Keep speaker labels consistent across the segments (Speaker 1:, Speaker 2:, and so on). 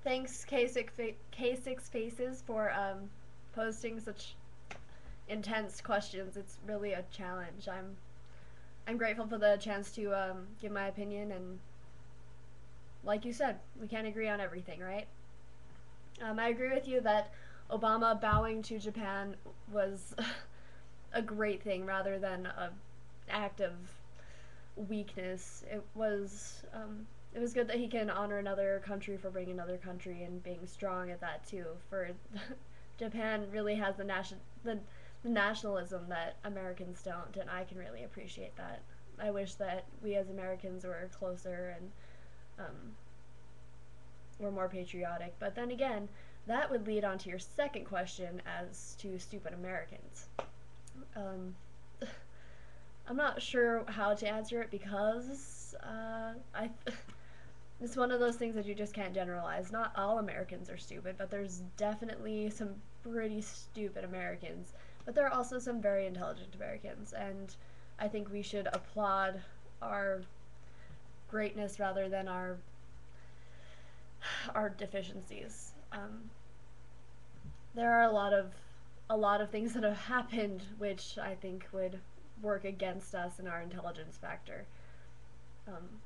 Speaker 1: Thanks, K6 Faces, for posting such intense questions. It's really a challenge. I'm grateful for the chance to give my opinion, and like you said, we can't agree on everything, right? I agree with you that Obama bowing to Japan was a great thing rather than a act of weakness. It was good that he can honor another country for being another country and being strong at that too. For Japan really has the nationalism that Americans don't, and I can really appreciate that. I wish that we as Americans were closer and were more patriotic. But then again, that would lead on to your second question as to stupid Americans. Um, I'm not sure how to answer it because I it's one of those things that you just can't generalize. Not all Americans are stupid, but there's definitely some pretty stupid Americans. But there are also some very intelligent Americans, and I think we should applaud our greatness rather than our deficiencies. There are a lot of things that have happened which I think would work against us in our intelligence factor. Um,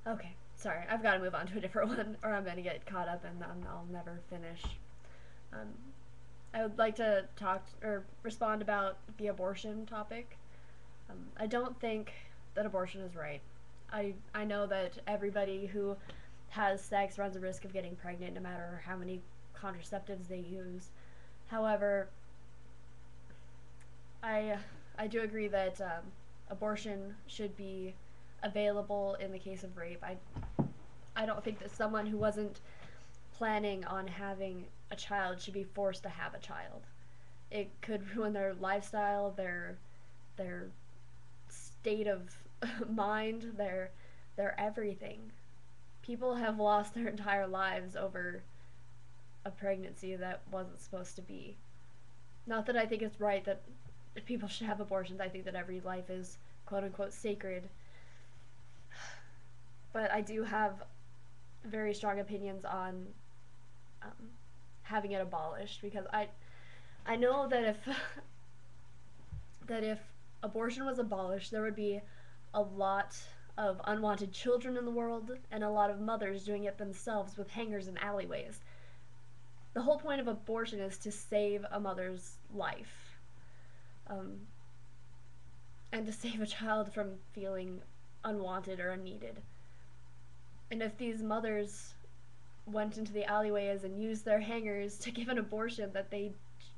Speaker 1: okay, sorry, I've got to move on to a different one, or I'm gonna get caught up and I'll never finish. Um, I would like to talk or respond about the abortion topic. I don't think that abortion is right. I know that everybody who has sex runs a risk of getting pregnant no matter how many contraceptives they use. However, I I do agree that abortion should be available in the case of rape. I don't think that someone who wasn't planning on having a child should be forced to have a child. It could ruin their lifestyle, their state of mind, their everything. People have lost their entire lives over a pregnancy that wasn't supposed to be. Not that I think it's right that people should have abortions. I think that every life is quote unquote sacred. But I do have very strong opinions on um, having it abolished because I know that if that if abortion was abolished, there would be a lot of unwanted children in the world and a lot of mothers doing it themselves with hangers in alleyways. The whole point of abortion is to save a mother's life, um, and to save a child from feeling unwanted or unneeded. And if these mothers went into the alleyways and used their hangers to give an abortion that they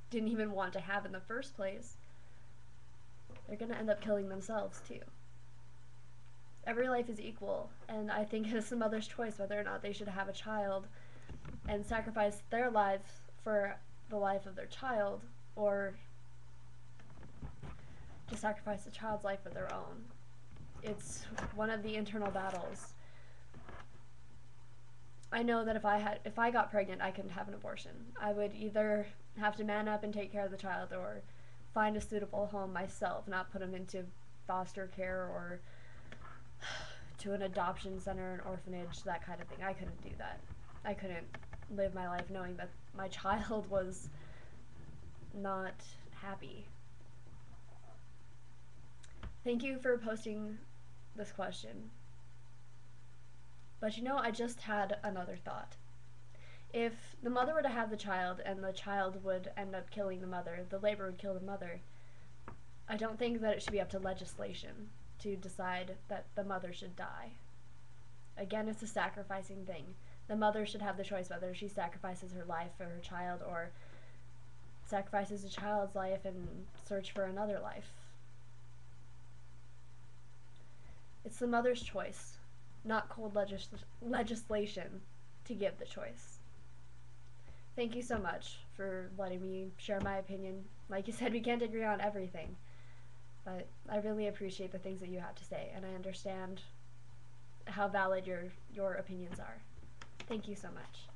Speaker 1: didn't even want to have in the first place, they're going to end up killing themselves too. Every life is equal, and I think it's the mother's choice whether or not they should have a child and sacrifice their life for the life of their child, or to sacrifice the child's life for their own. It's one of the internal battles. I know that if I got pregnant, I couldn't have an abortion. I would either have to man up and take care of the child, or find a suitable home myself, not put him into foster care or to an adoption center, an orphanage, that kind of thing. I couldn't do that. I couldn't live my life knowing that my child was not happy. Thank you for posting this question. But I just had another thought. If the mother were to have the child and the child would end up killing the mother, the labor would kill the mother, I don't think that it should be up to legislation to decide that the mother should die. Again, it's a sacrificing thing. The mother should have the choice whether she sacrifices her life for her child or sacrifices a child's life and search for another life. It's the mother's choice, not cold legislation to give the choice. Thank you so much for letting me share my opinion. Like you said, we can't agree on everything, but I really appreciate the things that you have to say, and I understand how valid your opinions are. Thank you so much.